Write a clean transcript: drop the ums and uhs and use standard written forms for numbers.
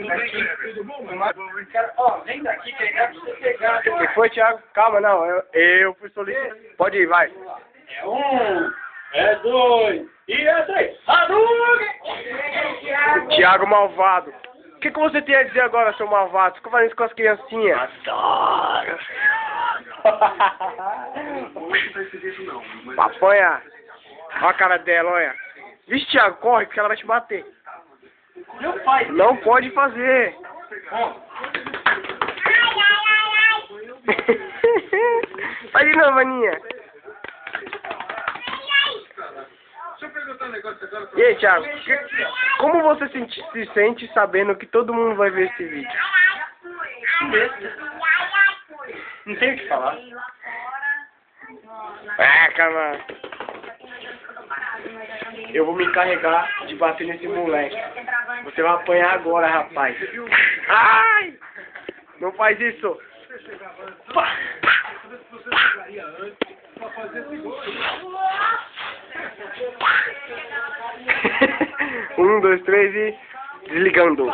Tudo bom, mano? Ó, vem daqui que é pra você pegar. O que foi, Thiago? Calma, não. Eu fui solicitado. Pode ir, vai. É 1, é 2 e é 3. Hadouken! Thiago malvado. O que você tem a dizer agora, seu malvado? Fica fazendo isso com as criancinhas. Adoro! Apanha. Olha a cara dela, olha. Vixe, Thiago, corre, porque ela vai te bater. Meu pai! Não pode fazer. Vai de novo, Aninha. E aí, Thiago? Como você se sente sabendo que todo mundo vai ver esse vídeo? Não tem o que falar. Cara. Eu vou me encarregar de bater nesse moleque. Você vai apanhar agora, rapaz. Ai! Não faz isso. 1, 2, 3 e desligando.